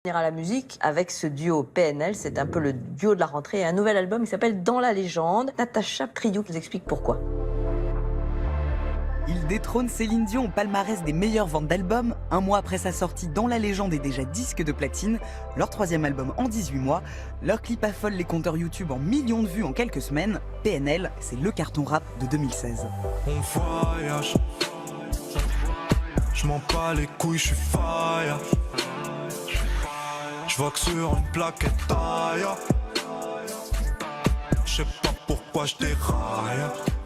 À la musique avec ce duo PNL, c'est un peu le duo de la rentrée et un nouvel album qui s'appelle Dans la légende. Natacha Triouk nous explique pourquoi. Il détrône Céline Dion au palmarès des meilleures ventes d'albums. Un mois après sa sortie, Dans la légende est déjà disque de platine, leur troisième album en 18 mois. Leur clip affole les compteurs YouTube en millions de vues en quelques semaines. PNL, c'est le carton rap de 2016. On voyage, je m'en bats les couilles, je suis fire. Je vois que sur une plaquette taille. Je sais pas pourquoi je déraille.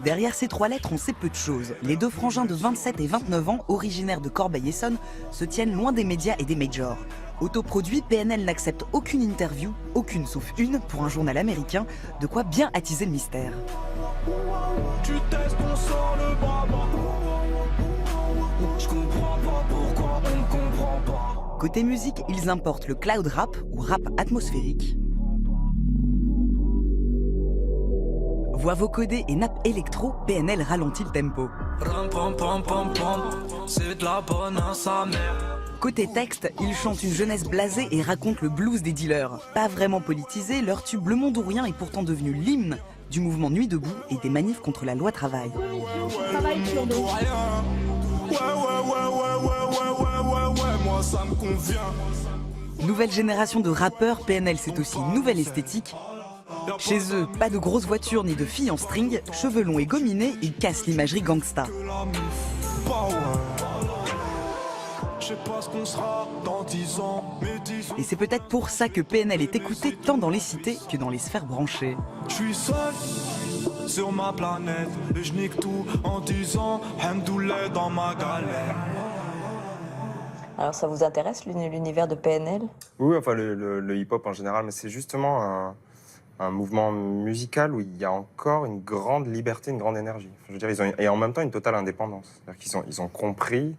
Derrière ces trois lettres, on sait peu de choses. Les deux frangins de 27 et 29 ans, originaires de Corbeil-Essonnes, se tiennent loin des médias et des majors. Autoproduit, PNL n'accepte aucune interview, aucune sauf une, pour un journal américain, de quoi bien attiser le mystère. Tu testes, on sort le bras bas. Je comprends pas pourquoi on comprend pas. Côté musique, ils importent le cloud rap, ou rap atmosphérique. Voix vocodée et nappe électro, PNL ralentit le tempo. Ram, pam, pam, pam, pam. C'est de la bonne à sa mère. Côté texte, ils chantent une jeunesse blasée et racontent le blues des dealers. Pas vraiment politisé, leur tube Le Monde ou Rien est pourtant devenu l'hymne du mouvement Nuit debout et des manifs contre la loi travail. Moi ça me convient. Nouvelle génération de rappeurs, PNL c'est aussi une nouvelle esthétique. Chez eux, pas de grosses voitures ni de filles en string, cheveux longs et gominés, ils cassent l'imagerie gangsta. Je sais pas ce qu'on sera dans 10 ans, mais 10 ans. Et c'est peut-être pour ça que PNL est écouté tant dans les cités que dans les sphères branchées. Je suis seul sur ma planète et je nique tout en disant Hamdoullah dans ma galère. Alors ça vous intéresse l'univers de PNL? Oui, enfin le hip-hop en général, mais c'est justement un mouvement musical où il y a encore une grande liberté, une grande énergie. Enfin, je veux dire, et en même temps une totale indépendance. C'est-à-dire qu'ils ont compris,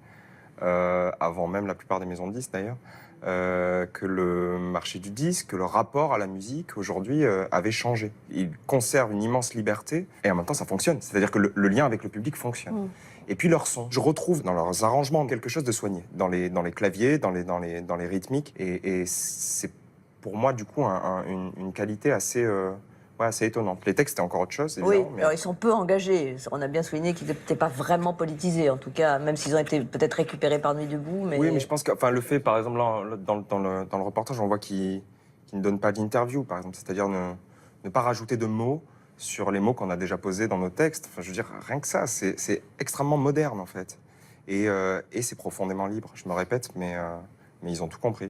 avant même la plupart des maisons de disques d'ailleurs, que le marché du disque, que le rapport à la musique aujourd'hui avait changé. Ils conservent une immense liberté et en même temps ça fonctionne. C'est-à-dire que le lien avec le public fonctionne. Et puis leur son, je retrouve dans leurs arrangements quelque chose de soigné, dans les claviers, dans les rythmiques, et c'est pour moi du coup une qualité assez assez étonnante. Les textes c'est encore autre chose, évidemment. Oui, alors ils sont peu engagés. On a bien souligné qu'ils n'étaient pas vraiment politisés, en tout cas, même s'ils ont été peut-être récupérés par Nuit debout. Mais... Oui, mais je pense que le fait, par exemple, là, dans le reportage, on voit qu'ils ne donnent pas d'interview, par exemple, c'est-à-dire ne pas rajouter de mots sur les mots qu'on a déjà posés dans nos textes. Enfin, je veux dire, rien que ça, c'est extrêmement moderne, en fait. Et c'est profondément libre, je me répète, mais ils ont tout compris.